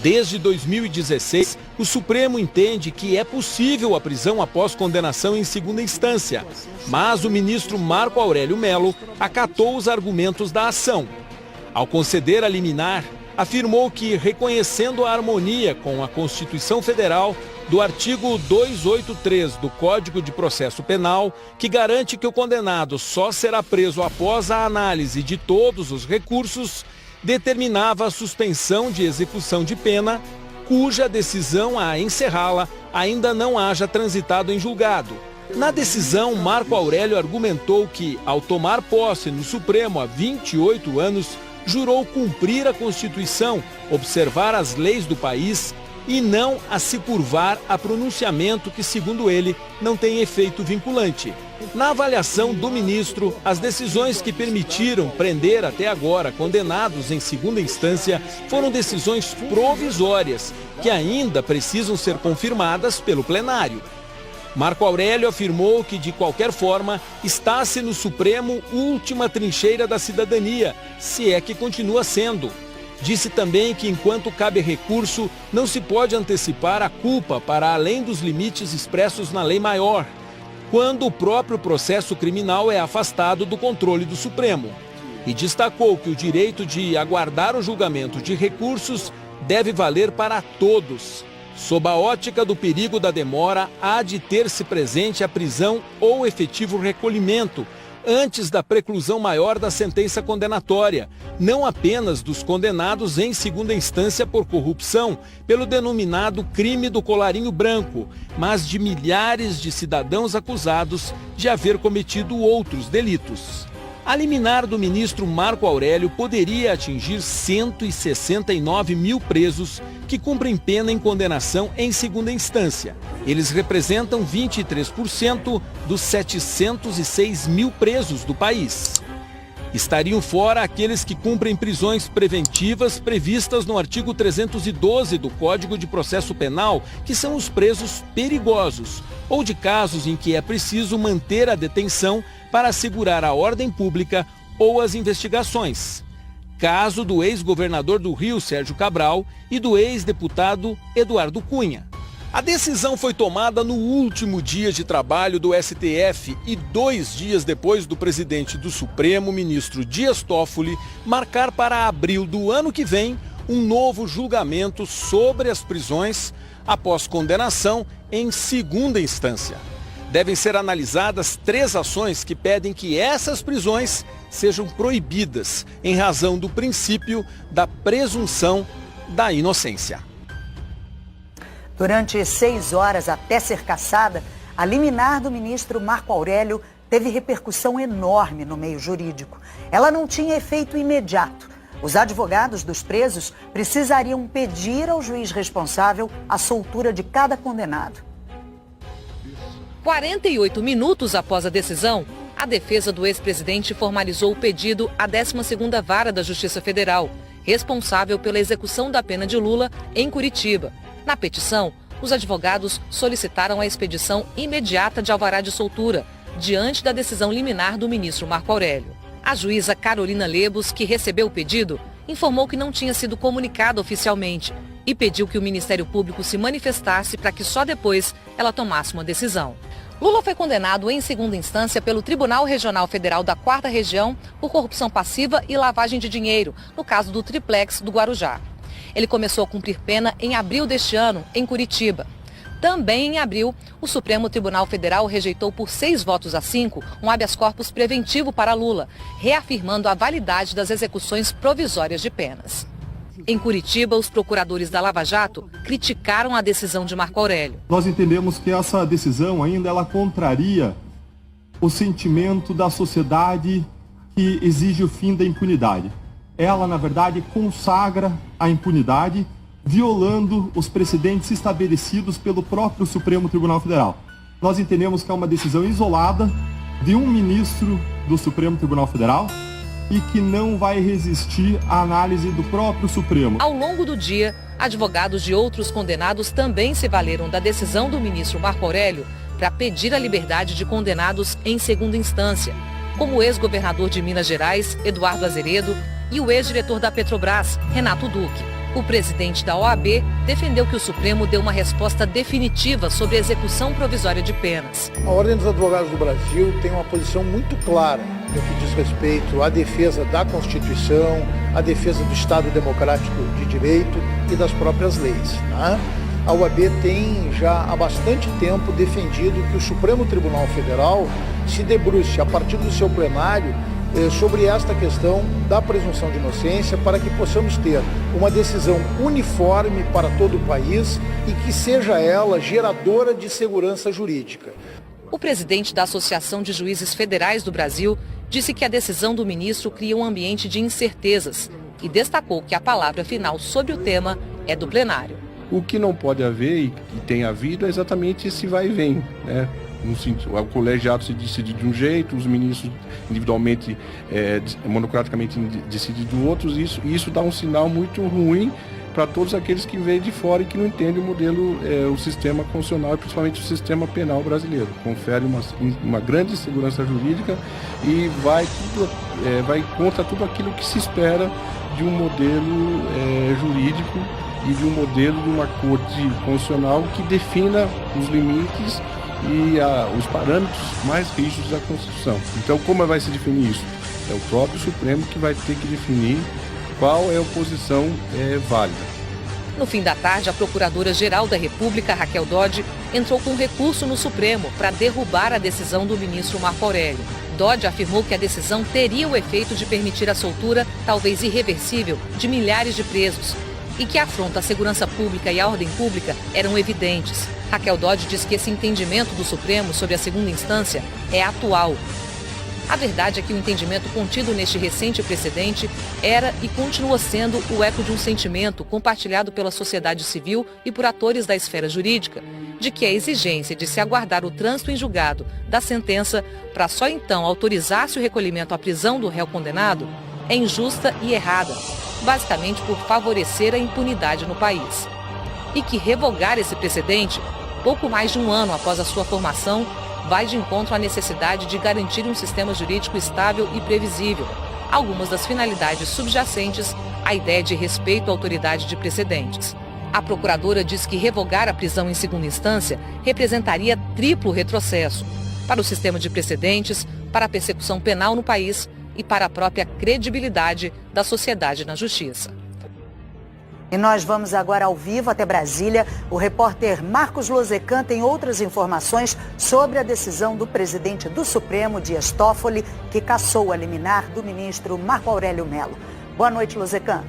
Desde 2016, o Supremo entende que é possível a prisão após condenação em segunda instância, mas o ministro Marco Aurélio Mello acatou os argumentos da ação. Ao conceder a liminar, afirmou que, reconhecendo a harmonia com a Constituição Federal do artigo 283 do Código de Processo Penal, que garante que o condenado só será preso após a análise de todos os recursos, determinava a suspensão de execução de pena, cuja decisão a encerrá-la ainda não haja transitado em julgado. Na decisão, Marco Aurélio argumentou que, ao tomar posse no Supremo há 28 anos, jurou cumprir a Constituição, observar as leis do país e não a se curvar a pronunciamento que, segundo ele, não tem efeito vinculante. Na avaliação do ministro, as decisões que permitiram prender até agora condenados em segunda instância foram decisões provisórias, que ainda precisam ser confirmadas pelo plenário. Marco Aurélio afirmou que, de qualquer forma, está-se no Supremo última trincheira da cidadania, se é que continua sendo. Disse também que, enquanto cabe recurso, não se pode antecipar a culpa para além dos limites expressos na lei maior, quando o próprio processo criminal é afastado do controle do Supremo. E destacou que o direito de aguardar o julgamento de recursos deve valer para todos. Sob a ótica do perigo da demora, há de ter-se presente a prisão ou efetivo recolhimento, antes da preclusão maior da sentença condenatória, não apenas dos condenados em segunda instância por corrupção, pelo denominado crime do colarinho branco, mas de milhares de cidadãos acusados de haver cometido outros delitos. A liminar do ministro Marco Aurélio poderia atingir 169 mil presos que cumprem pena em condenação em segunda instância. Eles representam 23% dos 706 mil presos do país. Estariam fora aqueles que cumprem prisões preventivas previstas no artigo 312 do Código de Processo Penal, que são os presos perigosos, ou de casos em que é preciso manter a detenção para assegurar a ordem pública ou as investigações. Caso do ex-governador do Rio, Sérgio Cabral, e do ex-deputado Eduardo Cunha. A decisão foi tomada no último dia de trabalho do STF e 2 dias depois do presidente do Supremo, ministro Dias Toffoli, marcar para abril do ano que vem um novo julgamento sobre as prisões após condenação em segunda instância. Devem ser analisadas 3 ações que pedem que essas prisões sejam proibidas em razão do princípio da presunção da inocência. Durante 6 horas até ser cassada, a liminar do ministro Marco Aurélio teve repercussão enorme no meio jurídico. Ela não tinha efeito imediato. Os advogados dos presos precisariam pedir ao juiz responsável a soltura de cada condenado. 48 minutos após a decisão, a defesa do ex-presidente formalizou o pedido à 12ª Vara da Justiça Federal, responsável pela execução da pena de Lula em Curitiba. Na petição, os advogados solicitaram a expedição imediata de alvará de soltura, diante da decisão liminar do ministro Marco Aurélio. A juíza Carolina Lebos, que recebeu o pedido, informou que não tinha sido comunicado oficialmente e pediu que o Ministério Público se manifestasse para que só depois ela tomasse uma decisão. Lula foi condenado em segunda instância pelo Tribunal Regional Federal da 4ª Região por corrupção passiva e lavagem de dinheiro, no caso do triplex do Guarujá. Ele começou a cumprir pena em abril deste ano, em Curitiba. Também em abril, o Supremo Tribunal Federal rejeitou por 6 votos a 5 um habeas corpus preventivo para Lula, reafirmando a validade das execuções provisórias de penas. Em Curitiba, os procuradores da Lava Jato criticaram a decisão de Marco Aurélio. Nós entendemos que essa decisão ainda ela contraria o sentimento da sociedade que exige o fim da impunidade. Ela, na verdade, consagra a impunidade, violando os precedentes estabelecidos pelo próprio Supremo Tribunal Federal. Nós entendemos que é uma decisão isolada de um ministro do Supremo Tribunal Federal e que não vai resistir à análise do próprio Supremo. Ao longo do dia, advogados de outros condenados também se valeram da decisão do ministro Marco Aurélio para pedir a liberdade de condenados em segunda instância, como o ex-governador de Minas Gerais, Eduardo Azeredo, e o ex-diretor da Petrobras, Renato Duque. O presidente da OAB defendeu que o Supremo deu uma resposta definitiva sobre a execução provisória de penas. A Ordem dos Advogados do Brasil tem uma posição muito clara no que diz respeito à defesa da Constituição, à defesa do Estado Democrático de Direito e das próprias leis, né? A OAB tem já há bastante tempo defendido que o Supremo Tribunal Federal se debruce, a partir do seu plenário, sobre esta questão da presunção de inocência, para que possamos ter uma decisão uniforme para todo o país e que seja ela geradora de segurança jurídica. O presidente da Associação de Juízes Federais do Brasil disse que a decisão do ministro cria um ambiente de incertezas e destacou que a palavra final sobre o tema é do plenário. O que não pode haver e tem havido é exatamente esse vai e vem, né? O colegiado se decide de um jeito, os ministros individualmente, monocraticamente decidem de outros, e isso dá um sinal muito ruim para todos aqueles que veem de fora e que não entendem o modelo, o sistema constitucional e principalmente o sistema penal brasileiro. Confere uma grande segurança jurídica e vai contra tudo aquilo que se espera de um modelo jurídico e de um modelo de uma corte constitucional que defina os limites e os parâmetros mais rígidos da Constituição. Então, como vai se definir isso? É o próprio Supremo que vai ter que definir qual é a posição válida. No fim da tarde, a Procuradora-Geral da República, Raquel Dodge, entrou com recurso no Supremo para derrubar a decisão do ministro Marco Aurélio. Dodge afirmou que a decisão teria o efeito de permitir a soltura, talvez irreversível, de milhares de presos e que a afronta à segurança pública e à ordem pública eram evidentes. Raquel Dodge diz que esse entendimento do Supremo sobre a segunda instância é atual. A verdade é que o entendimento contido neste recente precedente era e continua sendo o eco de um sentimento compartilhado pela sociedade civil e por atores da esfera jurídica, de que a exigência de se aguardar o trânsito em julgado da sentença para só então autorizar-se o recolhimento à prisão do réu condenado é injusta e errada, basicamente por favorecer a impunidade no país. E que revogar esse precedente, pouco mais de um ano após a sua formação, vai de encontro à necessidade de garantir um sistema jurídico estável e previsível, algumas das finalidades subjacentes à ideia de respeito à autoridade de precedentes. A procuradora diz que revogar a prisão em segunda instância representaria triplo retrocesso para o sistema de precedentes, para a persecução penal no país e para a própria credibilidade da sociedade na justiça. E nós vamos agora ao vivo até Brasília. O repórter Marcos Lozecan tem outras informações sobre a decisão do presidente do Supremo, Dias Toffoli, que cassou a liminar do ministro Marco Aurélio Mello. Boa noite, Lozecan.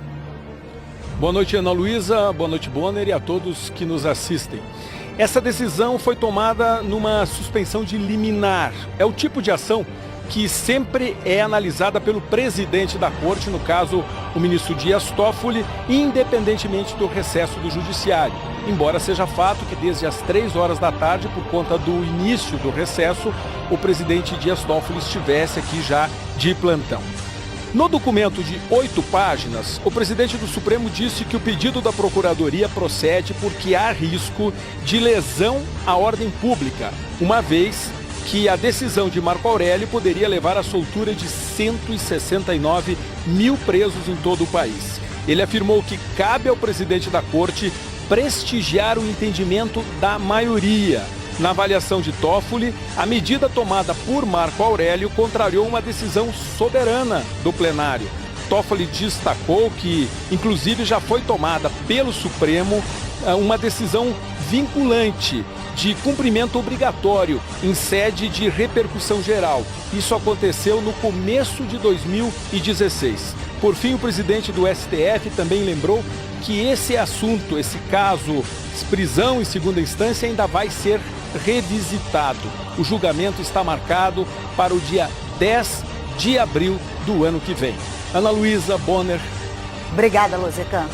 Boa noite, Ana Luísa. Boa noite, Bonner, e a todos que nos assistem. Essa decisão foi tomada numa suspensão de liminar. É o tipo de ação que sempre é analisada pelo presidente da corte, no caso, o ministro Dias Toffoli, independentemente do recesso do judiciário. Embora seja fato que desde as 3 horas da tarde, por conta do início do recesso, o presidente Dias Toffoli estivesse aqui já de plantão. No documento de 8 páginas, o presidente do Supremo disse que o pedido da Procuradoria procede porque há risco de lesão à ordem pública, uma vez que a decisão de Marco Aurélio poderia levar à soltura de 169 mil presos em todo o país. Ele afirmou que cabe ao presidente da corte prestigiar o entendimento da maioria. Na avaliação de Toffoli, a medida tomada por Marco Aurélio contrariou uma decisão soberana do plenário. Toffoli destacou que, inclusive, já foi tomada pelo Supremo uma decisão vinculante de cumprimento obrigatório em sede de repercussão geral. Isso aconteceu no começo de 2016. Por fim, o presidente do STF também lembrou que esse assunto, esse caso, prisão em segunda instância, ainda vai ser revisitado. O julgamento está marcado para o dia 10 de abril do ano que vem. Ana Luísa, Bonner. Obrigada, Lozecan.